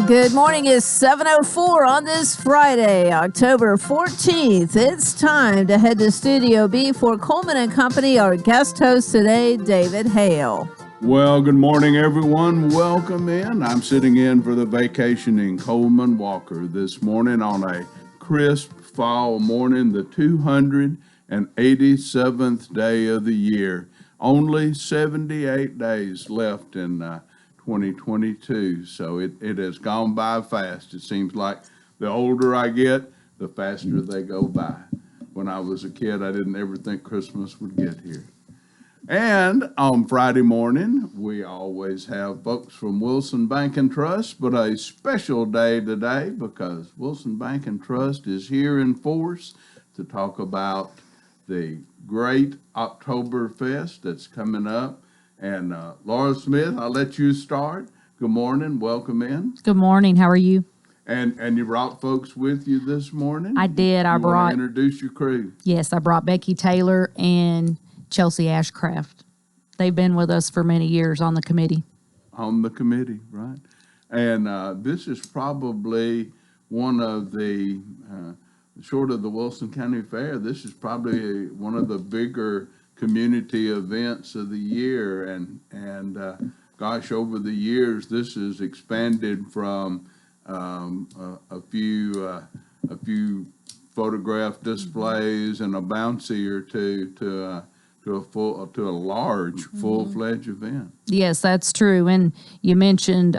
Good morning. It's 7:04 on this Friday, October 14th. It's time to head to Studio B for Coleman and Company. Our guest host today, David Hale. Well, good morning, everyone. Welcome in. I'm sitting in for the vacationing Coleman Walker this morning on a crisp fall morning, the 287th day of the year. Only 78 days left in 2022, so it has gone by fast. It seems like the older I get, the faster they go by. When I was a kid, I didn't ever think Christmas would get here. And on Friday morning, we always have folks from Wilson Bank and Trust, but a special day today because Wilson Bank and Trust is here in force to talk about the great Oktoberfest that's coming up. And Laura Smith, I'll let you start. Good morning. Welcome in. Good morning. How are you? And you brought folks with you this morning? I did. I brought. Introduce your crew. Yes, I brought Becky Taylor and Chelsea Ashcraft. They've been with us for many years on the committee. On the committee, right. And this is probably one of the, short of the Wilson County Fair, this is probably one of the bigger community events of the year. And gosh, over the years, this has expanded from a few photograph displays and a bouncy or two to a large full-fledged event. Yes, that's true. And you mentioned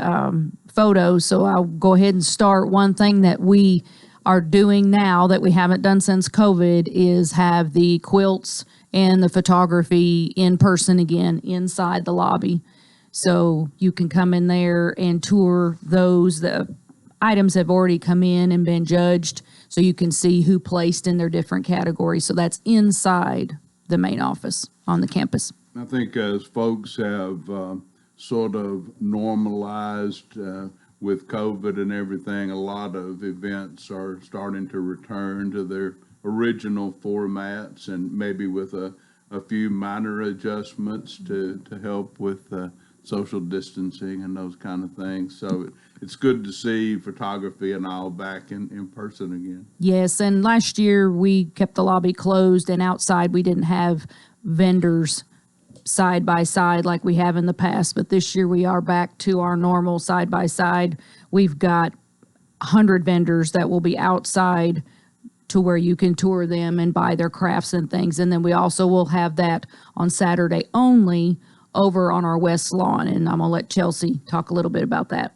photos, so I'll go ahead and start. One thing that we are doing now that we haven't done since COVID is have the quilts and the photography in person again inside the lobby. So you can come in there and tour those. The items have already come in and been judged, so you can see who placed in their different categories. So that's inside the main office on the campus. I think as folks have sort of normalized with COVID and everything, a lot of events are starting to return to their original formats and maybe with a few minor adjustments to help with social distancing and those kind of things. So it's good to see photography and all back in person again. Yes, and last year we kept the lobby closed, and outside we didn't have vendors side by side like we have in the past, but this year we are back to our normal side by side. We've got 100 vendors that will be outside to where you can tour them and buy their crafts and things. And then we also will have that on Saturday only over on our west lawn. And I'm going to let Chelsea talk a little bit about that.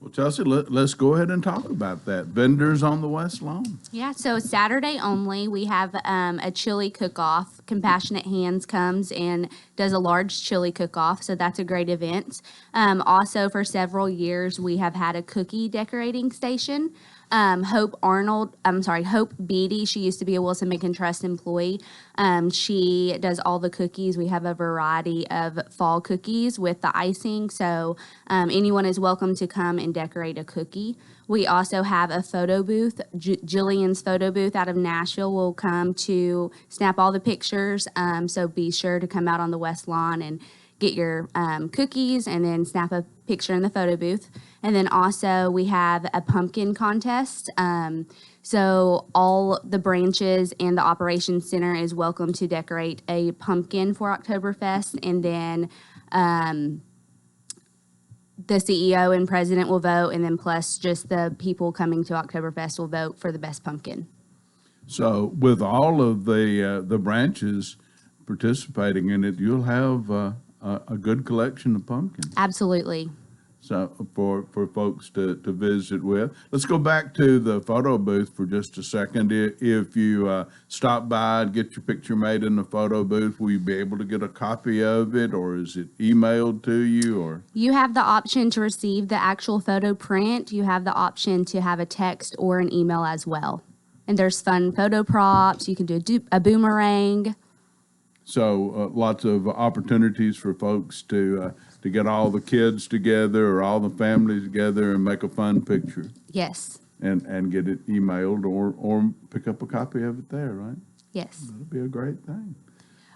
Well, Chelsea, let's go ahead and talk about that. Vendors on the west lawn. Yeah, so Saturday only, we have a chili cook-off. Compassionate Hands comes and does a large chili cook-off, so that's a great event. Also, for several years, we have had a cookie decorating station. Hope Beatty, she used to be a Wilson Bank and Trust employee. She does all the cookies. We have a variety of fall cookies with the icing, so anyone is welcome to come and decorate a cookie. We also have a photo booth. Jillian's photo booth out of Nashville will come to snap all the pictures, so be sure to come out on the west lawn and get your cookies and then snap a picture in the photo booth. And then also we have a pumpkin contest. So all the branches and the operations center is welcome to decorate a pumpkin for Oktoberfest. And then the CEO and president will vote, and then plus just the people coming to Oktoberfest will vote for the best pumpkin. So with all of the branches participating in it, you'll have a good collection of pumpkins. Absolutely. So for folks to visit with. Let's go back to the photo booth for just a second. If you stop by and get your picture made in the photo booth, will you be able to get a copy of it, or is it emailed to you? Or you have the option to receive the actual photo print. You have the option to have a text or an email as well. And there's fun photo props. You can do a boomerang. So lots of opportunities for folks to get all the kids together or all the families together and make a fun picture. Yes. And get it emailed or pick up a copy of it there, right? Yes. That'd be a great thing.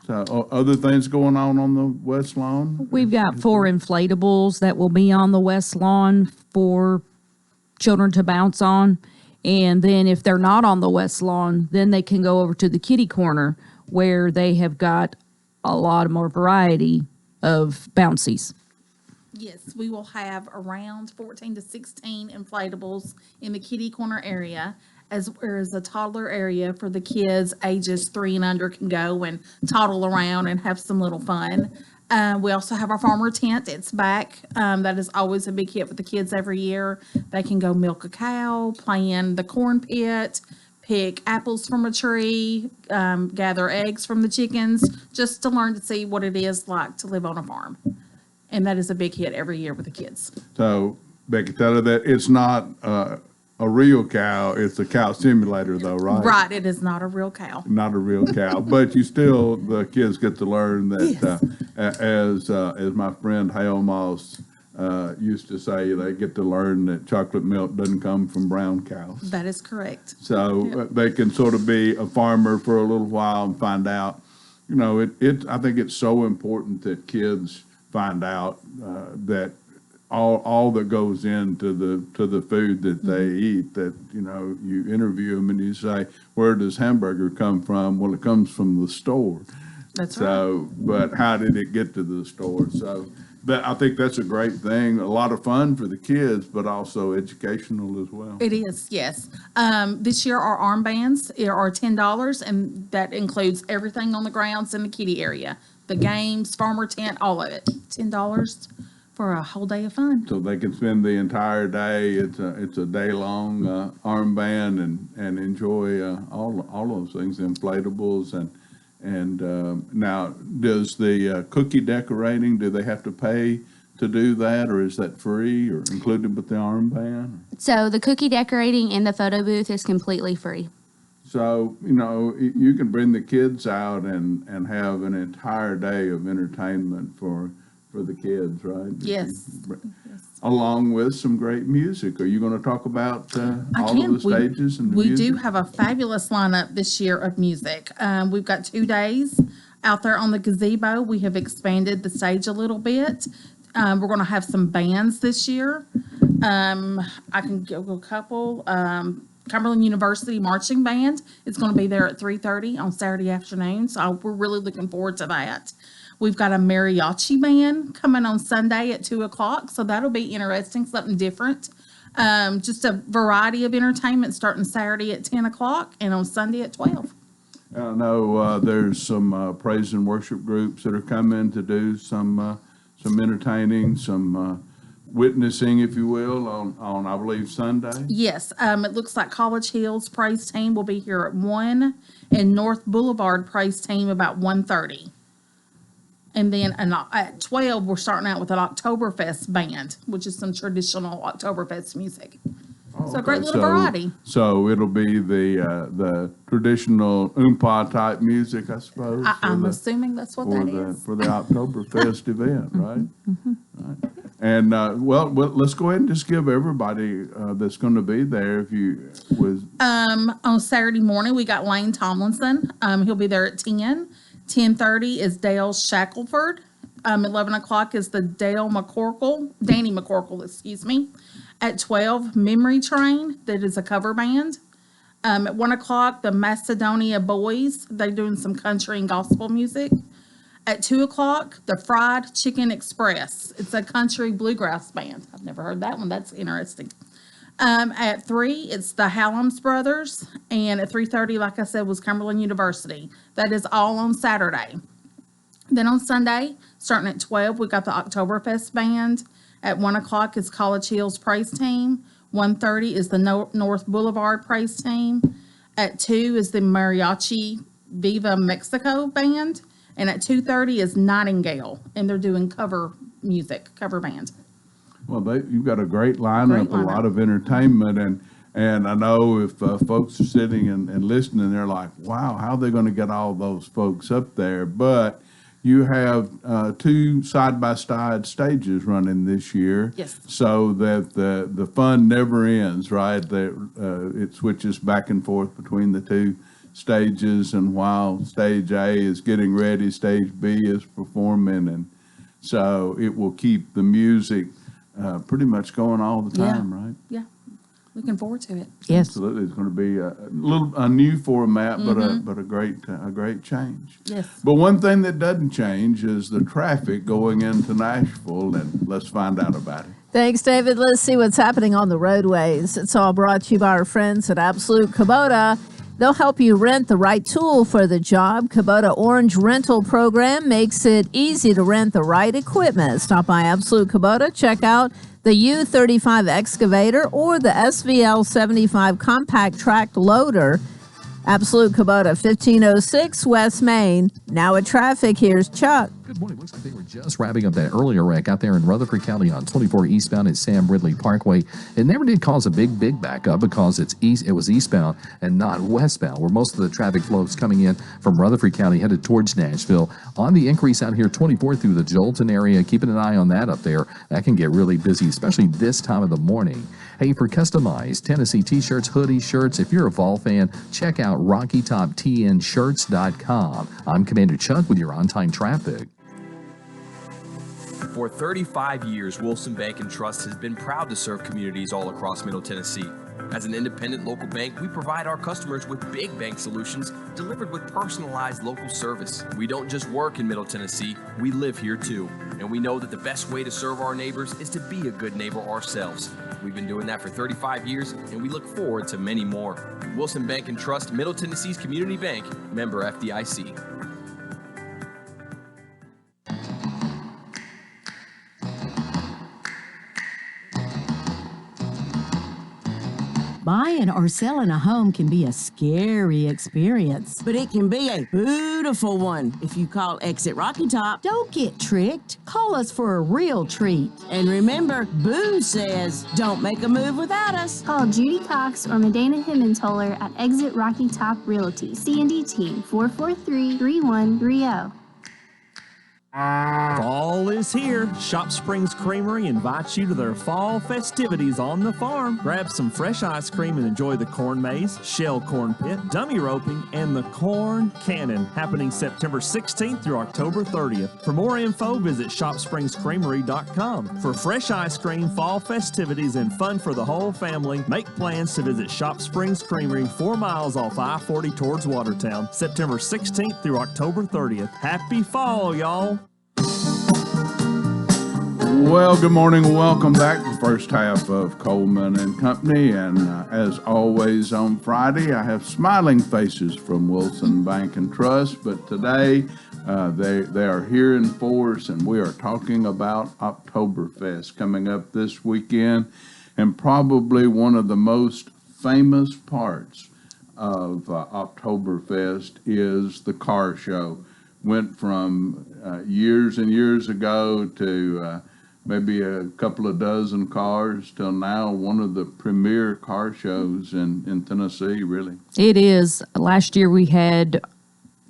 So other things going on the west lawn? We've got 4 inflatables that will be on the west lawn for children to bounce on. And then if they're not on the west lawn, then they can go over to the kitty corner where they have got a lot more variety of bouncies. Yes, we will have around 14 to 16 inflatables in the kitty corner area, as well as a toddler area for the kids ages 3 and under can go and toddle around and have some little fun. We also have our farmer tent. It's back. That is always a big hit for the kids every year. They can go milk a cow, play in the corn pit, pick apples from a tree, gather eggs from the chickens, just to learn to see what it is like to live on a farm. And that is a big hit every year with the kids. So, Becky, tell her that it's not a real cow, it's a cow simulator though, right? Right, it is not a real cow. Not a real cow, but the kids get to learn that, as my friend Hale Moss used to say, they get to learn that chocolate milk doesn't come from brown cows. That is correct. So they can sort of be a farmer for a little while and find out, I think it's so important that kids find out that all that goes into the food that they eat, that, you interview them and you say, where does hamburger come from? Well, it comes from the store. That's right. So, but how did it get to the store? So I think that's a great thing, a lot of fun for the kids, but also educational as well. It is, yes. This year our armbands are $10, and that includes everything on the grounds in the kitty area. The games, farmer tent, all of it. $10 for a whole day of fun. So they can spend the entire day. It's a day-long armband and enjoy all those things, inflatables and now does the cookie decorating? Do they have to pay to do that, or is that free or included with the armband? So the cookie decorating in the photo booth is completely free. So, you can bring the kids out and have an entire day of entertainment for the kids, right? Yes. Along with some great music. Are you going to talk about all of the stages and the We music? do have a fabulous lineup this year of music. We've got 2 days out there on the gazebo. We have expanded the stage a little bit. We're going to have some bands this year. I can give a couple. Cumberland University Marching Band is going to be there at 3:30 on Saturday afternoon, so we're really looking forward to that. We've got a mariachi band coming on Sunday at 2 o'clock, so that'll be interesting, something different. Just a variety of entertainment starting Saturday at 10 o'clock and on Sunday at 12. I know there's some praise and worship groups that are coming to do some entertaining, some witnessing, if you will, on I believe Sunday. Yes, it looks like College Hills Praise Team will be here at 1 and North Boulevard Praise Team about 1:30. And then at 12, we're starting out with an Oktoberfest band, which is some traditional Oktoberfest music. So a great little variety. So it'll be the traditional oompa type music, I suppose. I'm assuming that's what that is. For the Oktoberfest event, right? Right. And let's go ahead and just give everybody that's going to be there, if you was. On Saturday morning, we got Lane Tomlinson. He'll be there at 10. 10:30 is Dale Shackelford. 11 o'clock is the Danny McCorkle, excuse me. At 12, Memory Train, that is a cover band. At 1 o'clock, the Macedonia Boys, they're doing some country and gospel music. At 2 o'clock, the Fried Chicken Express. It's a country bluegrass band. I've never heard that one. That's interesting. At 3, it's the Hallams Brothers. And at 3:30, like I said, was Cumberland University. That is all on Saturday. Then on Sunday, starting at 12, we got the Oktoberfest band. At 1 o'clock is College Hills Praise Team. 1:30 is the North Boulevard Praise Team. At 2 is the Mariachi Viva Mexico band. And at 2:30 is Nightingale, and they're doing cover band. Well, you've got a great lineup, a lot of entertainment, and I know if folks are sitting and listening, they're like, wow, how are they going to get all those folks up there? But you have 2 side-by-side stages running this year. Yes. So that the fun never ends, right? It switches back and forth between the 2 stages, and while stage A is getting ready, stage B is performing, and so it will keep the music pretty much going all the time, right? Yeah. looking forward to it. Yes. Absolutely, it's going to be a new format, but a great change. Yes. But one thing that doesn't change is the traffic going into Nashville, and let's find out about it. Thanks, David. Let's see what's happening on the roadways. It's all brought to you by our friends at Absolute Kubota. They'll help you rent the right tool for the job. Kubota Orange Rental Program makes it easy to rent the right equipment. Stop by Absolute Kubota. Check out the U35 excavator or the SVL 75 compact track loader. Absolute Kubota, 1506 West Main. Now at traffic, here's Chuck. Good morning. Looks like they were just wrapping up that earlier wreck out there in Rutherford County on 24 eastbound at Sam Ridley Parkway. It never did cause a big backup because it was eastbound and not westbound, where most of the traffic flow is coming in from Rutherford County headed towards Nashville. On the increase out here, 24 through the Jolton area, keeping an eye on that up there. That can get really busy, especially this time of the morning. Hey, for customized Tennessee t-shirts, hoodies, shirts, if you're a Vol fan, check out RockyTopTNShirts.com. I'm Commander Chuck with your on-time traffic. For 35 years, Wilson Bank and Trust has been proud to serve communities all across Middle Tennessee. As an independent local bank, we provide our customers with big bank solutions delivered with personalized local service. We don't just work in Middle Tennessee, we live here too. And we know that the best way to serve our neighbors is to be a good neighbor ourselves. We've been doing that for 35 years, and we look forward to many more. Wilson Bank and Trust, Middle Tennessee's community bank, member FDIC. Buying or selling a home can be a scary experience. But it can be a beautiful one if you call Exit Rocky Top. Don't get tricked. Call us for a real treat. And remember, Boo says, don't make a move without us. Call Judy Cox or Medina Himmentoller at Exit Rocky Top Realty, C&DT 443-3130. Fall is here. Shop Springs Creamery invites you to their fall festivities on the farm. Grab some fresh ice cream and enjoy the corn maze, shell corn pit, dummy roping, and the corn cannon, happening September 16th through October 30th. For more info, visit shopspringscreamery.com. For fresh ice cream, fall festivities, and fun for the whole family, make plans to visit Shop Springs Creamery 4 miles off I-40 towards Watertown, September 16th through October 30th. Happy fall, y'all! Well, good morning. Welcome back to the first half of Coleman and Company. And as always on Friday, I have smiling faces from Wilson Bank and Trust. But today, they are here in force, and we are talking about Oktoberfest coming up this weekend. And probably one of the most famous parts of Oktoberfest is the car show. Went from years and years ago to maybe a couple of dozen cars till now one of the premier car shows in Tennessee, really. It is. Last year we had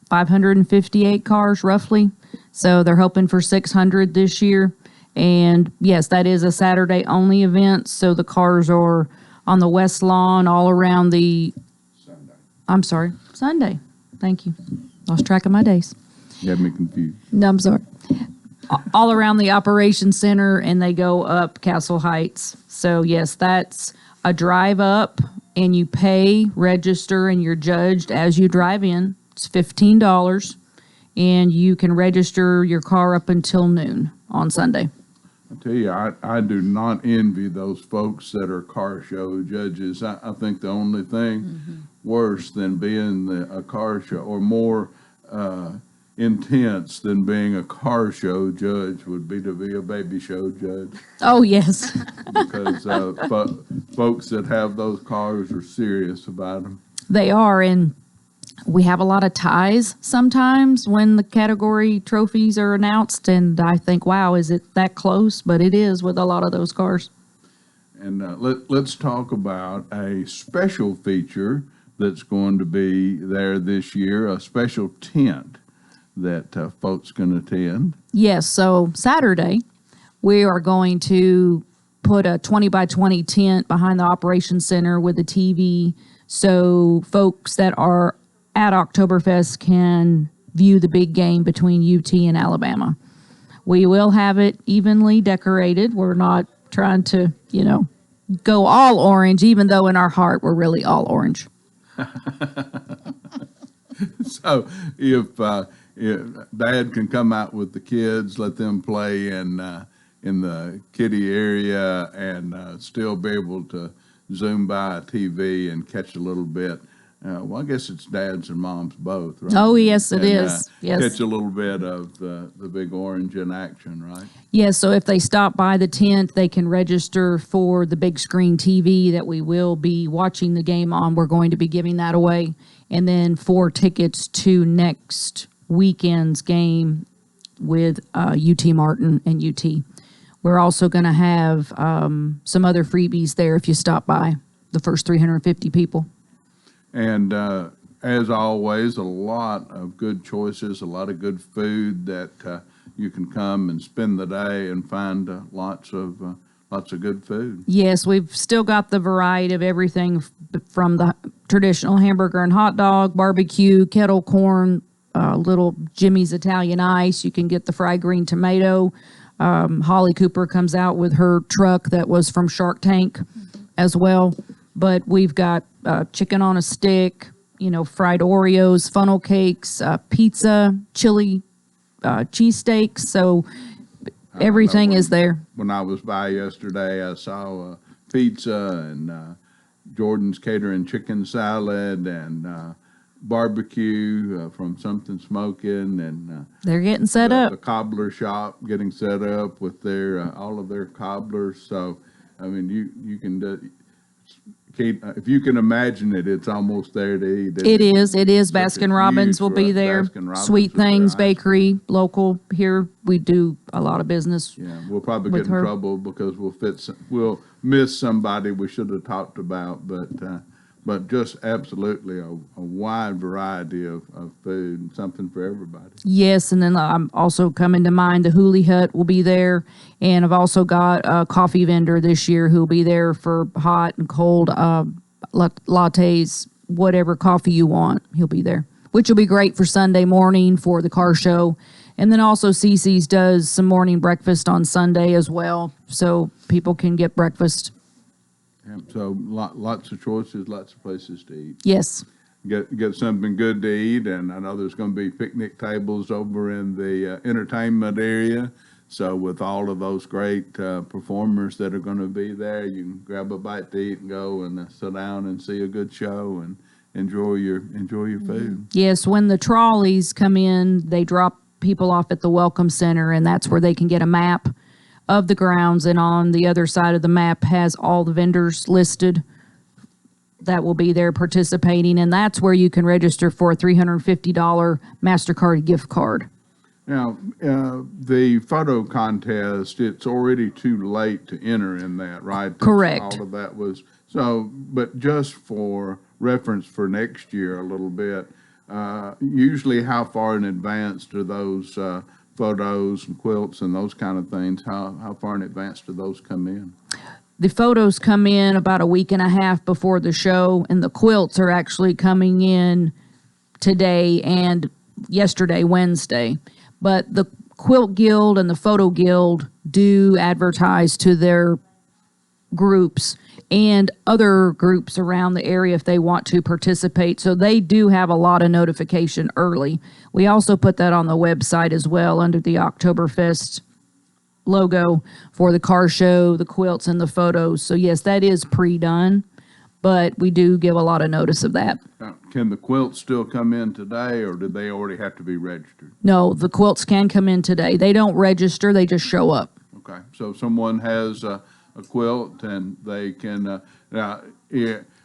558 cars roughly, so they're hoping for 600 this year. And yes, that is a Saturday only event, so the cars are on the west lawn all around the Sunday. Thank you. Lost track of my days. You had me confused. No, I'm sorry. All around the operations center, and they go up Castle Heights. So yes, that's a drive up, and you pay, register, and you're judged as you drive in. It's $15, and you can register your car up until noon on Sunday. I tell you, I do not envy those folks that are car show judges. I think the only thing worse than being a car show, or more intense than being a car show judge, would be to be a baby show judge. Oh, yes. Because folks that have those cars are serious about them. They are, and we have a lot of ties sometimes when the category trophies are announced, and I think, wow, is it that close? But it is with a lot of those cars. And let's talk about a special feature that's going to be there this year, a special tent that folks can attend. Yes, so Saturday, we are going to put a 20 by 20 tent behind the operations center with a TV, so folks that are at Oktoberfest can view the big game between UT and Alabama. We will have it evenly decorated. We're not trying to, go all orange, even though in our heart we're really all orange. So if Dad can come out with the kids, let them play in the kiddie area, and still be able to zoom by a TV and catch a little bit. Well, I guess it's dads and moms both, right? Oh, yes, it and, is. Yes. Catch a little bit of the big orange in action, right? Yes, so if they stop by the tent, they can register for the big screen TV that we will be watching the game on. We're going to be giving that away. And then 4 tickets to next weekend's game with UT Martin and UT. We're also going to have some other freebies there if you stop by, the first 350 people. And as always, a lot of good choices, a lot of good food that you can come and spend the day and find lots of good food. Yes, we've still got the variety of everything from the traditional hamburger and hot dog, barbecue, kettle corn, little Jimmy's Italian ice. You can get the fried green tomato. Holly Cooper comes out with her truck that was from Shark Tank as well. But we've got chicken on a stick, fried Oreos, funnel cakes, pizza, chili, cheesesteaks. So everything is there. When I was by yesterday, I saw pizza and Jordan's Catering chicken salad and barbecue from Something Smoking, and they're getting set up. The cobbler shop getting set up with their all of their cobblers. So, I mean, you can do. If you can imagine it, it's almost there to eat. It is. Baskin Robbins will be there. Sweet Things Bakery, local here. We do a lot of business. Yeah, we'll probably get in trouble because we'll miss somebody we should have talked about, but just absolutely a wide variety of food and something for everybody. Yes, and then I'm also coming to mind the Huli Hut will be there, and I've also got a coffee vendor this year who will be there for hot and cold lattes, whatever coffee you want, he'll be there, which will be great for Sunday morning for the car show. And then also Cece's does some morning breakfast on Sunday as well, so people can get breakfast. Yeah, so lots of choices, lots of places to eat. Yes. Get something good to eat, and I know there's going to be picnic tables over in the entertainment area. So with all of those great performers that are going to be there, you can grab a bite to eat and go and sit down and see a good show and enjoy your food. Yes, when the trolleys come in, they drop people off at the Welcome Center, and that's where they can get a map of the grounds, and on the other side of the map has all the vendors listed that will be there participating, and that's where you can register for a $350 MasterCard gift card. Now, the photo contest, it's already too late to enter in that, right? Correct. All of that was, so, but just for reference for next year a little bit, usually how far in advance do those photos and quilts and those kind of things, how far in advance do those come in? The photos come in about a week and a half before the show, and the quilts are actually coming in today and yesterday, Wednesday. But the Quilt Guild and the Photo Guild do advertise to their groups and other groups around the area if they want to participate. So they do have a lot of notification early. We also put that on the website as well under the Oktoberfest logo for the car show, the quilts, and the photos. So yes, that is pre-done, but we do give a lot of notice of that. Can the quilts still come in today, or do they already have to be registered? No, the quilts can come in today. They don't register, they just show up. Okay, so if someone has a quilt and they can,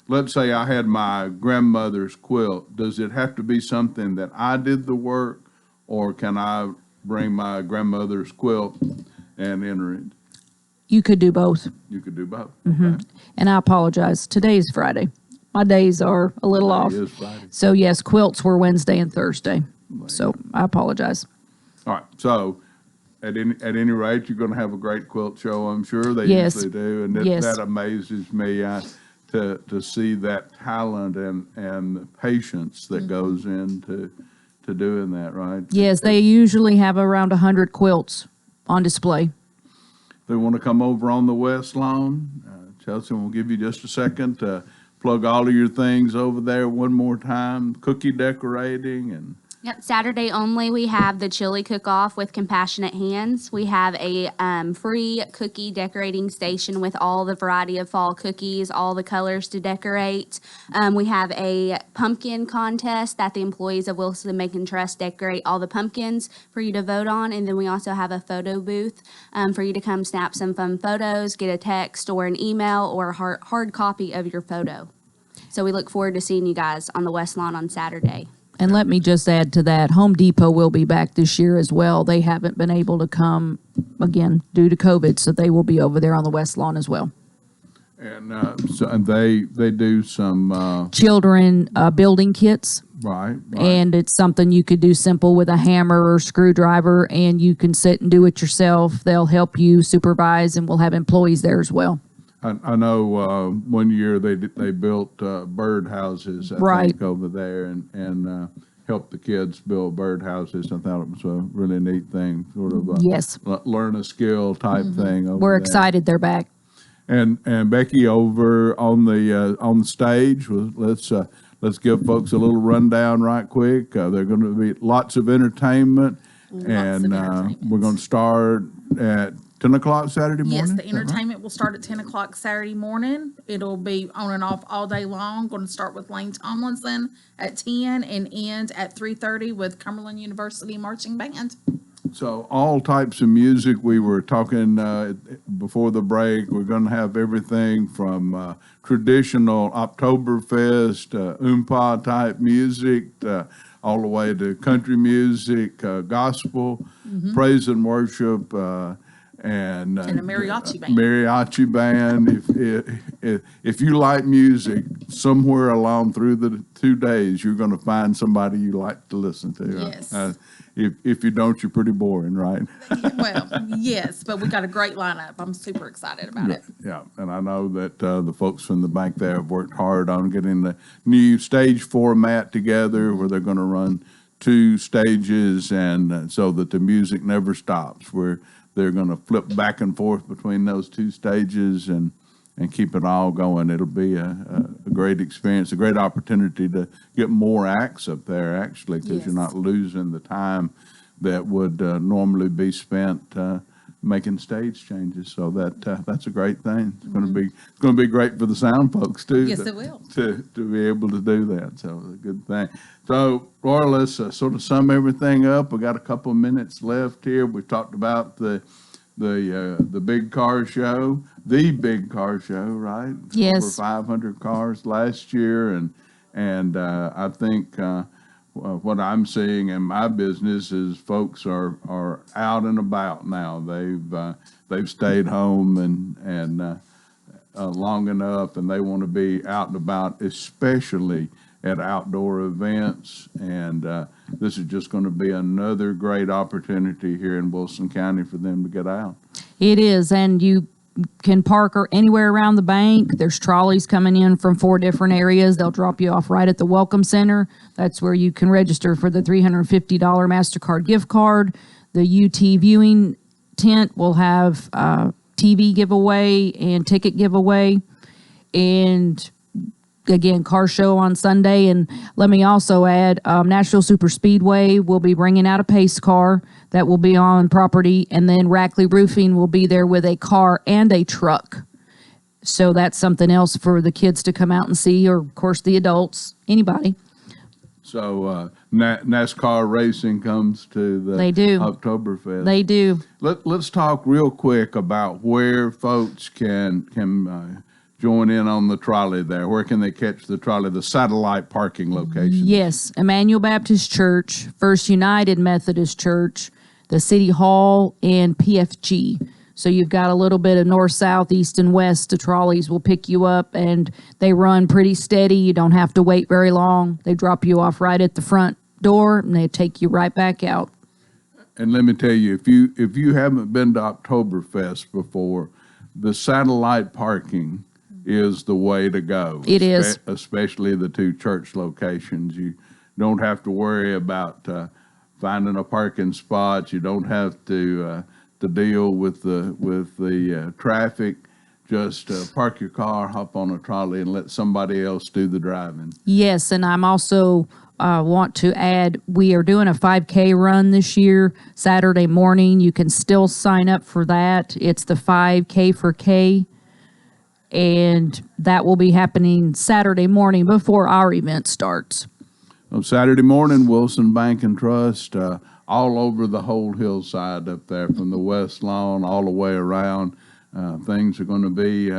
let's say I had my grandmother's quilt, does it have to be something that I did the work, or can I bring my grandmother's quilt and enter it? You could do both. You could do both. Mm-hmm. Okay. And I apologize. Today is Friday. My days are a little off. It is Friday. So yes, quilts were Wednesday and Thursday. So I apologize. All right. So at any rate, you're going to have a great quilt show, I'm sure. They Yes. usually do. And that amazes me to see that talent and the patience that goes into doing that, right? Yes, they usually have around 100 quilts on display. They want to come over on the West Lawn, Chelsea, we'll give you just a second to plug all of your things over there one more time. Cookie decorating and. Yep, Saturday only, we have the chili cook-off with Compassionate Hands. We have a free cookie decorating station with all the variety of fall cookies, all the colors to decorate. We have a pumpkin contest that the employees of Wilson Bacon Trust decorate all the pumpkins for you to vote on. And then we also have a photo booth for you to come snap some fun photos, get a text or an email or a hard copy of your photo. So we look forward to seeing you guys on the West Lawn on Saturday. And let me just add to that, Home Depot will be back this year as well. They haven't been able to come, again, due to COVID, so they will be over there on the West Lawn as well. And and they do some Children building kits, right. and it's something you could do simple with a hammer or screwdriver, and you can sit and do it yourself. They'll help you supervise, and we'll have employees there as well. I know one year they built bird houses, I Right. think, over there and helped the kids build bird houses. I thought it was a really neat thing, sort of a Yes. learn a skill type thing. Over We're there. excited they're back. And Becky, over on the stage, let's give folks a little rundown right quick. There are going to be lots of entertainment, we're going to start at 10 o'clock Saturday morning. Yes, the entertainment will start at 10 o'clock Saturday morning. It'll be on and off all day long. Going to start with Lane Tomlinson at 10 and end at 3:30 with Cumberland University Marching Band. So all types of music. We were talking before the break. We're going to have everything from traditional Oktoberfest, oompa type music, all the way to country music, gospel, praise and worship, and And a mariachi band. Mariachi band. If you like music, somewhere along through the 2 days, you're going to find somebody you like to listen to. Yes. If you don't, you're pretty boring, right? Well, yes, but we got a great lineup. I'm super excited about it. Yeah, and I know that the folks from the bank there have worked hard on getting the new stage format together where they're going to run 2 stages and so that the music never stops, where they're going to flip back and forth between those 2 stages and keep it all going. It'll be a great experience, a great opportunity to get more acts up there, actually, because Yes. you're not losing the time that would normally be spent making stage changes. So that's a great thing. It's going to be great for the sound folks too. Yes, it will. To be able to do that. So it's a good thing. So Laura, let's sort of sum everything up. We got a couple of minutes left here. We talked about the big car show, right? Yes. Over 500 cars last year, and I think what I'm seeing in my business is folks are out and about now. They've stayed home and long enough, and they want to be out and about, especially at outdoor events. And this is just going to be another great opportunity here in Wilson County for them to get out. It is, and you can park anywhere around the bank. There's trolleys coming in from 4 different areas. They'll drop you off right at the Welcome Center. That's where you can register for the $350 MasterCard gift card. The UT viewing tent will have TV giveaway and ticket giveaway. And again, car show on Sunday. And let me also add, Nashville Super Speedway will be bringing out a pace car that will be on property. And then Rackley Roofing will be there with a car and a truck. So that's something else for the kids to come out and see, or of course the adults, anybody. So NASCAR racing comes to the They do. Oktoberfest. They do. Let's talk real quick about where folks can join in on the trolley there. Where can they catch the trolley, the satellite parking location? Yes, Emmanuel Baptist Church, First United Methodist Church, the City Hall, and PFG. So you've got a little bit of north, south, east, and west. The trolleys will pick you up, and they run pretty steady. You don't have to wait very long. They drop you off right at the front door, and they take you right back out. And let me tell you, if you haven't been to Oktoberfest before, the satellite parking is the way to go. It is. Especially the 2 church locations. You don't have to worry about finding a parking spot. You don't have to deal with the traffic. just park your car, hop on a trolley, and let somebody else do the driving. Yes, and I'm also want to add, we are doing a 5K run this year, Saturday morning. You can still sign up for that. It's the 5K for K, and that will be happening Saturday morning before our event starts. On Saturday morning, Wilson Bank and Trust, all over the whole hillside up there, from the west lawn all the way around. Things are going to be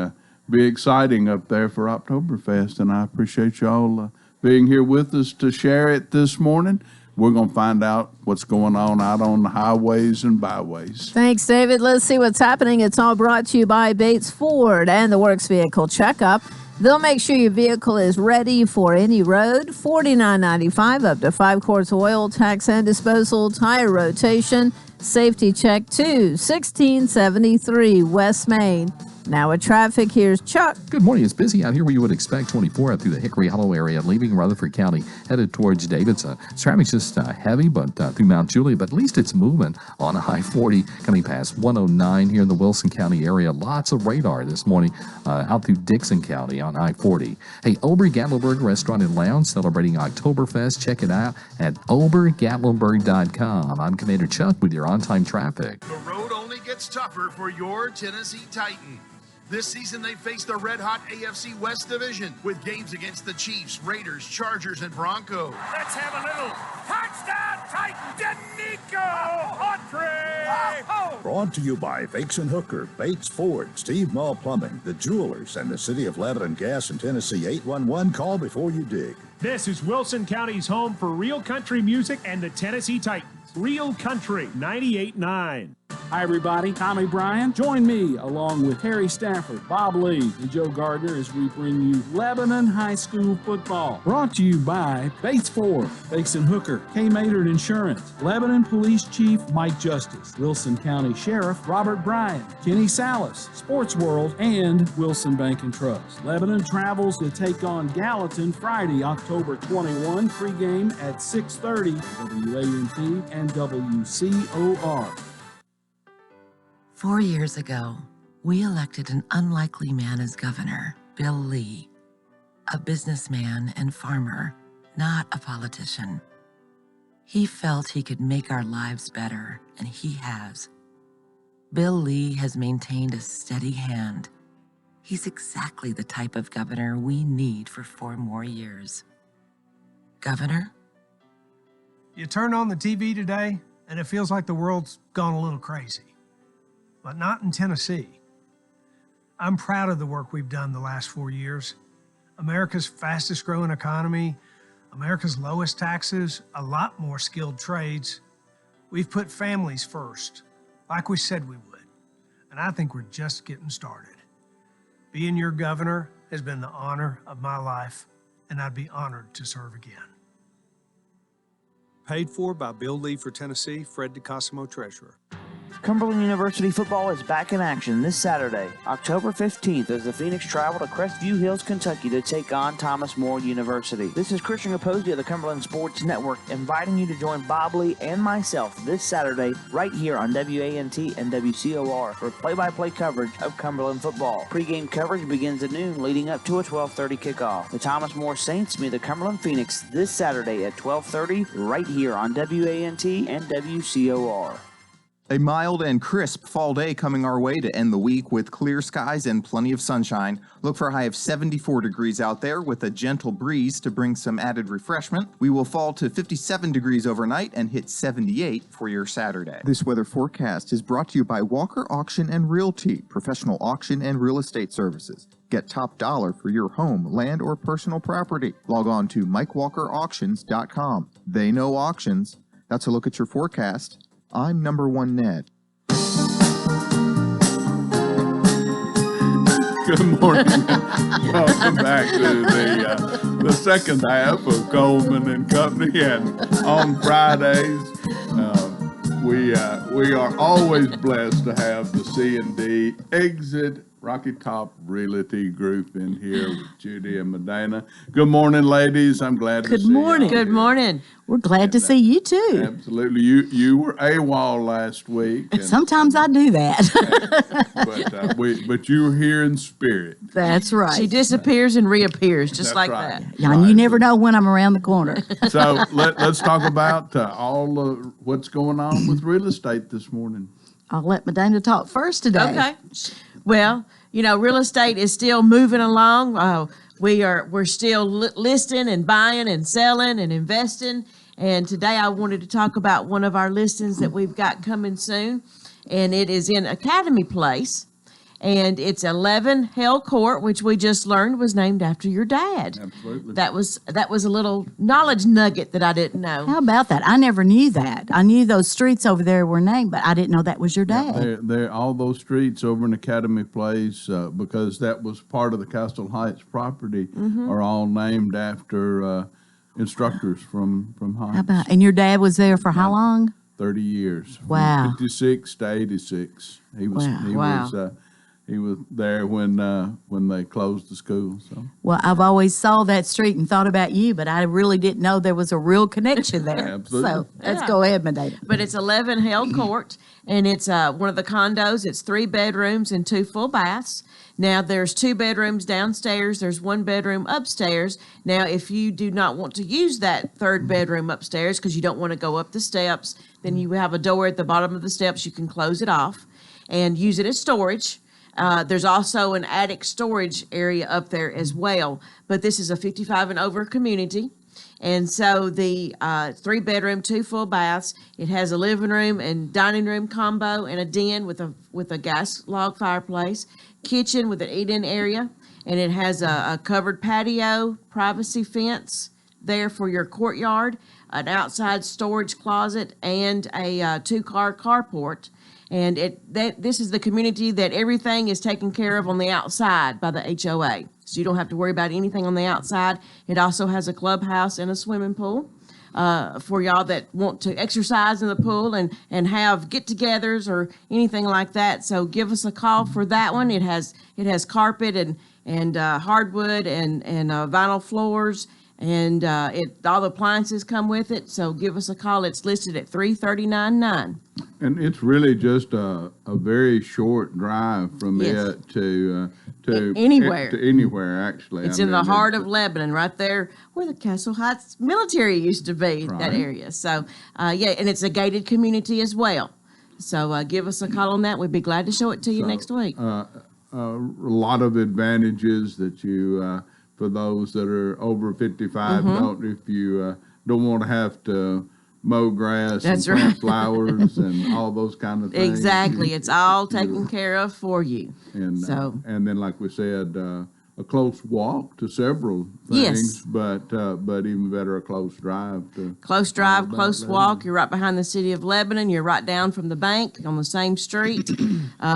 exciting up there for Oktoberfest, and I appreciate y'all being here with us to share it this morning. We're going to find out what's going on out on the highways and byways. Thanks, David. Let's see what's happening. It's all brought to you by Bates Ford and the Works Vehicle Checkup. They'll make sure your vehicle is ready for any road. $49.95 up to 5 quarts of oil, tax and disposal, tire rotation, safety check too. 1673 West Main. Now with traffic, here's Chuck. Good morning. It's busy out here where you would expect. 24 up through the Hickory Hollow area, leaving Rutherford County, headed towards Davidson. Traffic's just heavy, but through Mount Juliet, but at least it's moving on I-40, coming past 109 here in the Wilson County area. Lots of radar this morning out through Dixon County on I-40. Hey, Ober-Gatlinburg Restaurant and Lounge celebrating Oktoberfest. Check it out at obergatlinburg.com. I'm Commander Chuck with your on-time traffic. The road only gets tougher for your Tennessee Titan. This season, they face the red-hot AFC West Division with games against the Chiefs, Raiders, Chargers, and Broncos. Let's have a little touchdown, Titan, Denico, Autry! Brought to you by Vixen Hooker, Bates Ford, Steve Mall Plumbing, the Jewelers, and the City of Lebanon Gas in Tennessee. 811, call before you dig. This is Wilson County's home for real country music and the Tennessee Titans. Real Country 98.9. Hi, everybody. Tommy Bryan. Join me, along with Harry Stafford, Bob Lee, and Joe Gardner, as we bring you Lebanon High School football. Brought to you by Bates Ford, Vixen Hooker, K. Maynard Insurance, Lebanon Police Chief Mike Justice, Wilson County Sheriff Robert Bryan, Kenny Salas, Sports World, and Wilson Bank and Trust. Lebanon travels to take on Gallatin Friday, October 21, pregame at 6:30, WANT and WCOR. 4 years ago, we elected an unlikely man as governor, Bill Lee, a businessman and farmer, not a politician. He felt he could make our lives better, and he has. Bill Lee has maintained a steady hand. He's exactly the type of governor we need for 4 more years. Governor? You turn on the TV today, and it feels like the world's gone a little crazy. But not in Tennessee. I'm proud of the work we've done the last 4 years. America's fastest growing economy, America's lowest taxes, a lot more skilled trades. We've put families first, like we said we would. And I think we're just getting started. Being your governor has been the honor of my life, and I'd be honored to serve again. Paid for by Bill Lee for Tennessee, Fred DeCosimo, Treasurer. Cumberland University football is back in action this Saturday, October 15th, as the Phoenix travel to Crestview Hills, Kentucky to take on Thomas More University. This is Christian Capozzi of the Cumberland Sports Network inviting you to join Bob Lee and myself this Saturday right here on WANT and WCOR for play-by-play coverage of Cumberland football. Pre-game coverage begins at noon, leading up to a 12:30 kickoff. The Thomas More Saints meet the Cumberland Phoenix this Saturday at 12:30 right here on WANT and WCOR. A mild and crisp fall day coming our way to end the week with clear skies and plenty of sunshine. Look for a high of 74 degrees out there with a gentle breeze to bring some added refreshment. We will fall to 57 degrees overnight and hit 78 for your Saturday. This weather forecast is brought to you by Walker Auction and Realty, professional auction and real estate services. Get top dollar for your home, land, or personal property. Log on to MikeWalkerAuctions.com. They know auctions. That's a look at your forecast. I'm number one Ned. Good morning. Welcome back to the second half of Coleman and Company. And on Fridays, we are always blessed to have the C&D Exit Rocky Top Realty Group in here with Judy and Medina. Good morning, ladies. I'm glad to see you. Good morning. We're glad to see you too. Absolutely. You were AWOL last week. Sometimes I do that. But you were here in spirit. That's right. She disappears and reappears just That's like right. that. Yeah, and you never know when I'm around the corner. So let's talk about what's going on with real estate this morning. I'll let Medina talk first today. Okay. Well, real estate is still moving along. We're still listing and buying and selling and investing. And today I wanted to talk about one of our listings that we've got coming soon. And it is in Academy Place. And it's 11 Hell Court, which we just learned was named after your dad. Absolutely. That was a little knowledge nugget that I didn't know. How about that? I never knew that. I knew those streets over there were named, but I didn't know that was your dad. They're all those streets over in Academy Place, because that was part of the Castle Heights property, are all named after instructors from Heights. How about? And your dad was there for how long? 30 years. Wow. From 56 to 86. He was there when they closed the school. So. Well, I've always saw that street and thought about you, but I really didn't know there was a real connection there. Absolutely. So let's go ahead, Medina. But it's 11 Hell Court, and it's one of the condos. It's 3 bedrooms and 2 full baths. Now, there's 2 bedrooms downstairs. There's 1 bedroom upstairs. Now, if you do not want to use that 3rd bedroom upstairs because you don't want to go up the steps, then you have a door at the bottom of the steps. You can close it off and use it as storage. There's also an attic storage area up there as well, but this is a 55 and over community. And so the 3 bedroom, 2 full baths, it has a living room and dining room combo and a den with a gas log fireplace, kitchen with an eat-in area, and it has a covered patio, privacy fence there for your courtyard, an outside storage closet, and a 2-car carport. And this is the community that everything is taken care of on the outside by the HOA. So you don't have to worry about anything on the outside. It also has a clubhouse and a swimming pool for y'all that want to exercise in the pool and have get-togethers or anything like that. So give us a call for that one. It has carpet and hardwood and vinyl floors. And all the appliances come with it, so give us a call. It's listed at $339,900. And it's really just a very short drive from it to anywhere. To anywhere, actually. It's in the heart of Lebanon, right there where the Castle Heights military used to be, that area. So, and it's a gated community as well. So give us a call on that. We'd be glad to show it to you next week. A lot of advantages that you... for those that are over 55, if you don't want to have to mow grass and plant flowers and all those kind of things. Exactly. It's all taken care of for you. And then, like we said, a close walk to several things, but even better, a close drive. Close drive, close walk. You're right behind the city of Lebanon. You're right down from the bank on the same street.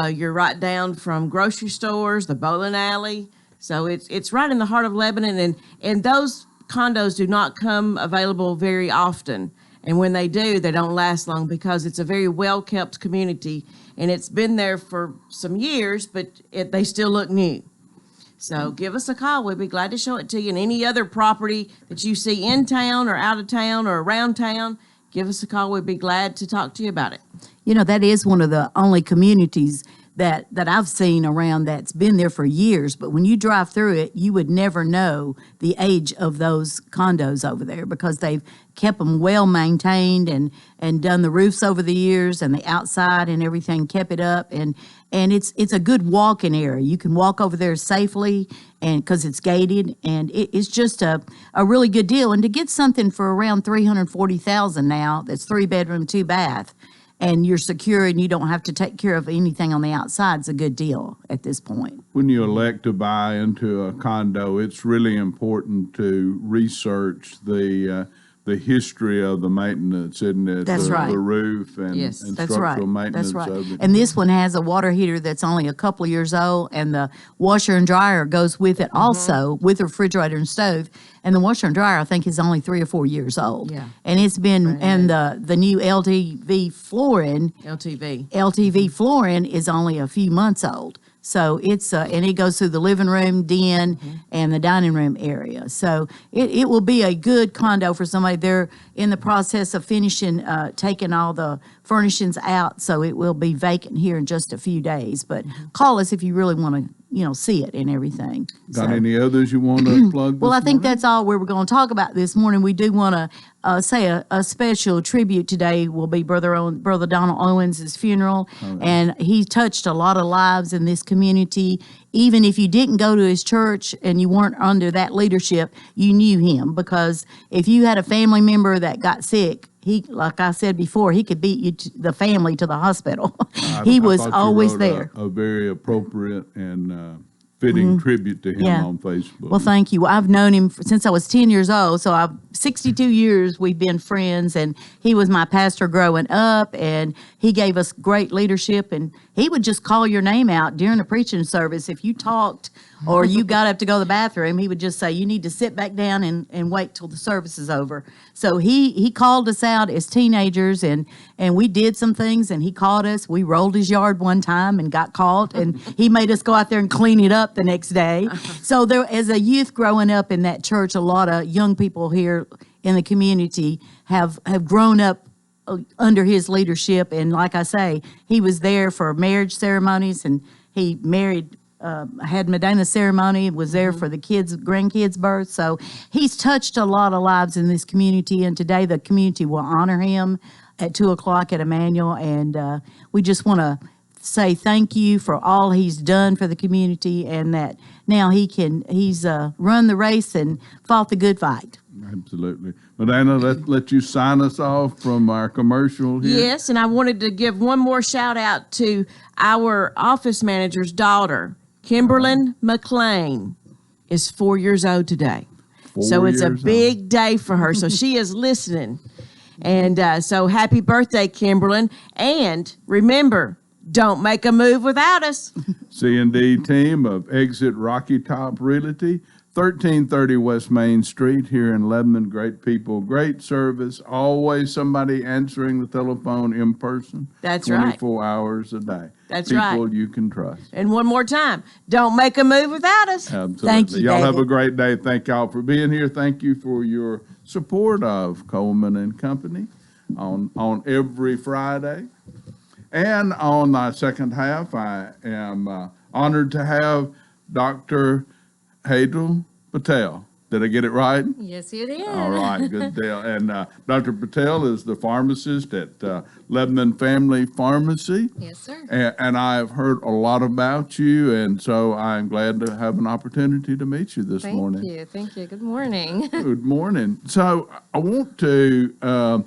You're right down from grocery stores, the bowling alley. So it's right in the heart of Lebanon, and those condos do not come available very often. And when they do, they don't last long because it's a very well-kept community, and it's been there for some years, but they still look new. So give us a call. We'd be glad to show it to you. And any other property that you see in town or out of town or around town, give us a call. We'd be glad to talk to you about it. You know, that is one of the only communities that I've seen around that's been there for years, but when you drive through it, you would never know the age of those condos over there because they've kept them well maintained and done the roofs over the years and the outside and everything, kept it up, and it's a good walking area. You can walk over there safely and because it's gated, and it's just a really good deal. And to get something for around $340,000 now, that's 3 bedroom, 2 bath. And you're secure and you don't have to take care of anything on the outside. It's a good deal at this point. When you elect to buy into a condo, it's really important to research the history of the maintenance, isn't it? That's right. The roof and, Yes, and that's structural right. maintenance That's right. of it. And this one has a water heater that's only a couple of years old, and the washer and dryer goes with it also, with the refrigerator and stove. And the washer and dryer, I think, is only 3 or 4 years old. Yeah. And it's been, and the new LTV flooring is only a few months old. So it's, and it goes through the living room, den, and the dining room area. So it will be a good condo for somebody. They're in the process of finishing, taking all the furnishings out, so it will be vacant here in just a few days. But call us if you really want to, see it and everything. Got So- any others you want to plug? Well, I this think morning? that's all we were going to talk about this morning. We do want to say a special tribute today will be Brother Donald Owens' funeral, and he touched a lot of lives in this community. Even if you didn't go to his church and you weren't under that leadership, you knew him, because if you had a family member that got sick, he, like I said before, he could beat you the family to the hospital. He was thought you always wrote there. A very appropriate and fitting tribute to him Yeah. on Facebook. Well, thank you. I've known him since I was 10 years old. So 62 years we've been friends, and he was my pastor growing up, and he gave us great leadership, and he would just call your name out during the preaching service. If you talked or you got up to go to the bathroom, he would just say, you need to sit back down and wait till the service is over. So he called us out as teenagers, and we did some things, and he caught us. We rolled his yard one time and got caught, and he made us go out there and clean it up the next day. So there, as a youth growing up in that church, a lot of young people here in the community have grown up under his leadership. And like I say, he was there for marriage ceremonies, and he married, had Medina ceremony, was there for the grandkids' birth. So he's touched a lot of lives in this community, and today the community will honor him at 2:00 at Emmanuel. And we just want to say thank you for all he's done for the community, and that now he's run the race and fought the good fight. Absolutely. Medina, let you sign us off from our commercial here. Yes, and I wanted to give one more shout out to our office manager's daughter, Kimberlyn McLean, is 4 years old today. So it's a big day for her. So she is listening. And so happy birthday, Kimberlyn. And remember, don't make a move without us. C&D team of Exit Rocky Top Realty, 1330 West Main Street here in Lebanon. Great people, great service, always somebody answering the telephone in person. That's right. 24 hours a day. That's people right. People you can trust. And one more time, don't make a move without us. Absolutely. Thank you, Y'all have David. a great day. Thank y'all for being here. Thank you for your support of Coleman and Company on every Friday. And on the second half, I am honored to have Dr. Hadel Patel. Did I get it right? Yes, you did. All right, good deal. And Dr. Patel is the pharmacist at Lebanon Family Pharmacy. Yes, sir. And I've heard a lot about you, and so I'm glad to have an opportunity to meet you this morning. Thank you. Thank you. Good morning. Good morning. So I want to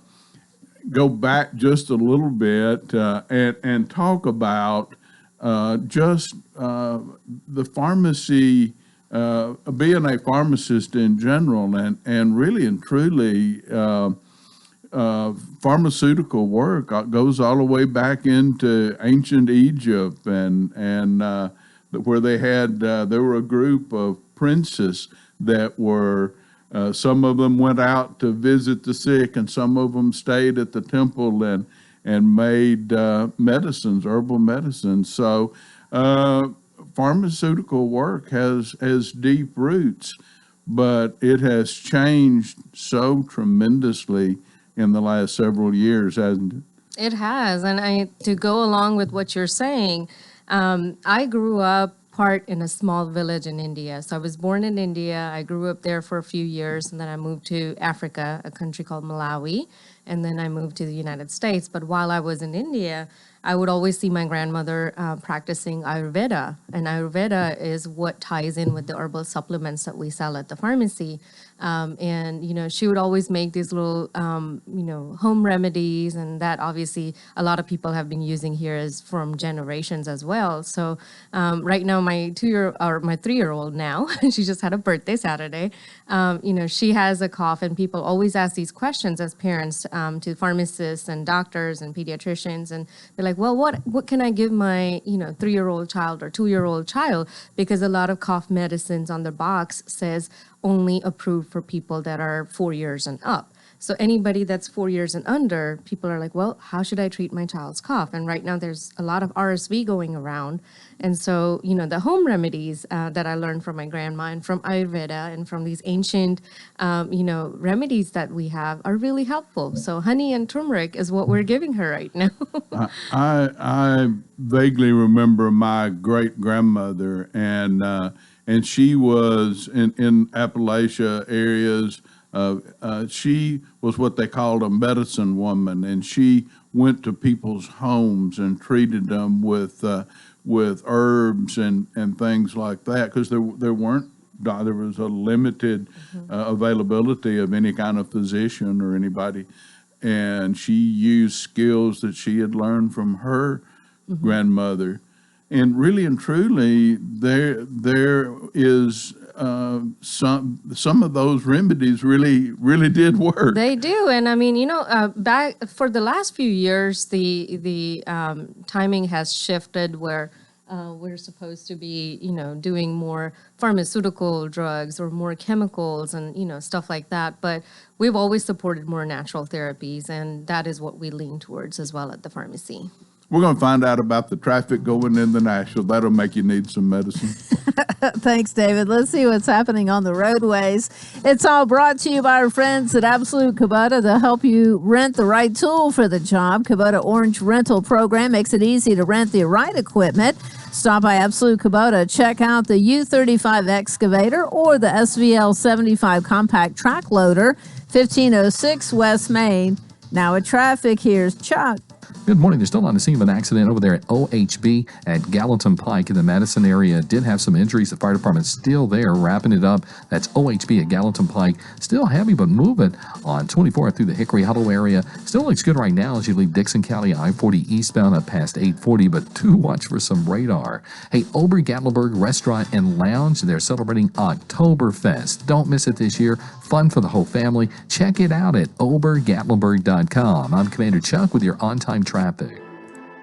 go back just a little bit and talk about just the pharmacy, being a pharmacist in general, and really and truly pharmaceutical work goes all the way back into ancient Egypt, and where they had there were a group of princes that were some of them went out to visit the sick, and some of them stayed at the temple and made medicines, herbal medicines. So pharmaceutical work has deep roots, but it has changed so tremendously in the last several years, hasn't it? It has. And to go along with what you're saying, I grew up part in a small village in India. So I was born in India. I grew up there for a few years, and then I moved to Africa, a country called Malawi, and then I moved to the United States. But while I was in India, I would always see my grandmother practicing Ayurveda, and Ayurveda is what ties in with the herbal supplements that we sell at the pharmacy. And, you know, she would always make these little, you know, home remedies, and that obviously a lot of people have been using here as from generations as well. So right now, my 3-year-old now, she just had a birthday Saturday. You know, she has a cough, and people always ask these questions as parents to pharmacists and doctors and pediatricians, and they're like, well, what can I give my, you know, 3-year-old child or 2-year-old child? Because a lot of cough medicines on their box says only approved for people that are 4 years and up. So anybody that's 4 years and under, people are like, well, how should I treat my child's cough? And right now there's a lot of RSV going around. And so, the home remedies that I learned from my grandma and from Ayurveda and from these ancient, remedies that we have are really helpful. So honey and turmeric is what we're giving her right now. I vaguely remember my great grandmother, and she was in Appalachia areas. She was what they called a medicine woman, and she went to people's homes and treated them with herbs and things like that, because there was a limited availability of any kind of physician or anybody, and she used skills that she had learned from her grandmother, and really and truly there is some of those remedies really did work. They do, and I mean, back for the last few years, the timing has shifted where we're supposed to be, doing more pharmaceutical drugs or more chemicals and stuff like that. But we've always supported more natural therapies, and that is what we lean towards as well at the pharmacy. We're going to find out about the traffic going into Nashville. That'll make you need some medicine. Thanks, David. Let's see what's happening on the roadways. It's all brought to you by our friends at Absolute Kubota. They'll help you rent the right tool for the job. Kubota Orange Rental Program makes it easy to rent the right equipment. Stop by Absolute Kubota. Check out the U35 excavator or the SVL 75 compact track loader, 1506 West Main. Now at traffic, here's Chuck. Good morning. They're still on the scene of an accident over there at OHB at Gallatin Pike in the Madison area. Did have some injuries. The fire department's still there wrapping it up. That's OHB at Gallatin Pike. Still heavy but moving on 24 through the Hickory Hollow area. Still looks good right now as you leave Dixon County I-40 eastbound up past 840, but do watch for some radar. Hey, Ober-Gatlinburg Restaurant and Lounge, they're celebrating Oktoberfest. Don't miss it this year. Fun for the whole family. Check it out at obergatlinburg.com. I'm Commander Chuck with your on-time traffic.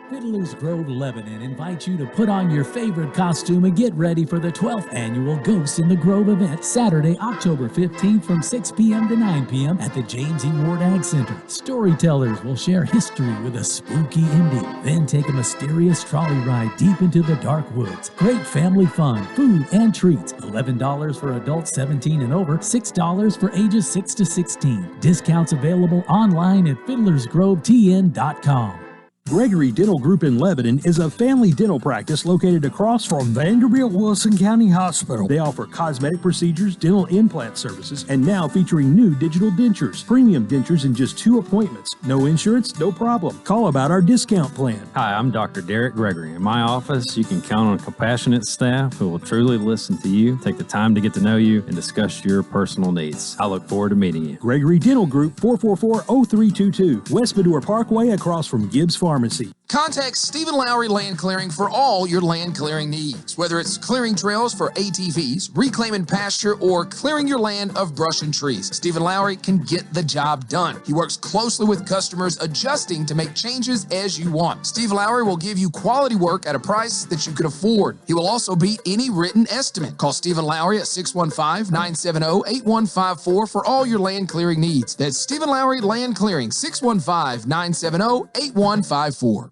Fiddler's Grove, Lebanon invites you to put on your favorite costume and get ready for the 12th annual Ghosts in the Grove event, Saturday, October 15th from 6 p.m. to 9 p.m. at the James E. Ward Ag Center. Storytellers will share history with a spooky Indian, then take a mysterious trolley ride deep into the dark woods. Great family fun, food, and treats. $11 for adults 17 and over, $6 for ages 6 to 16. Discounts available online at fiddlersgrovetn.com. Gregory Dental Group in Lebanon is a family dental practice located across from Vanderbilt Wilson County Hospital. They offer cosmetic procedures, dental implant services, and now featuring new digital dentures. Premium dentures in just 2 appointments. No insurance, no problem. Call about our discount plan. Hi, I'm Dr. Derek Gregory. In my office, you can count on compassionate staff who will truly listen to you, take the time to get to know you, and discuss your personal needs. I look forward to meeting you. Gregory Dental Group, 444-0322, West Medora Parkway across from Gibbs Pharmacy. Contact Stephen Lowry Land Clearing for all your land clearing needs. Whether it's clearing trails for ATVs, reclaiming pasture, or clearing your land of brush and trees, Stephen Lowry can get the job done. He works closely with customers, adjusting to make changes as you want. Stephen Lowry will give you quality work at a price that you can afford. He will also beat any written estimate. Call Stephen Lowry at 615-970-8154 for all your land clearing needs. That's Stephen Lowry Land Clearing, 615-970-8154.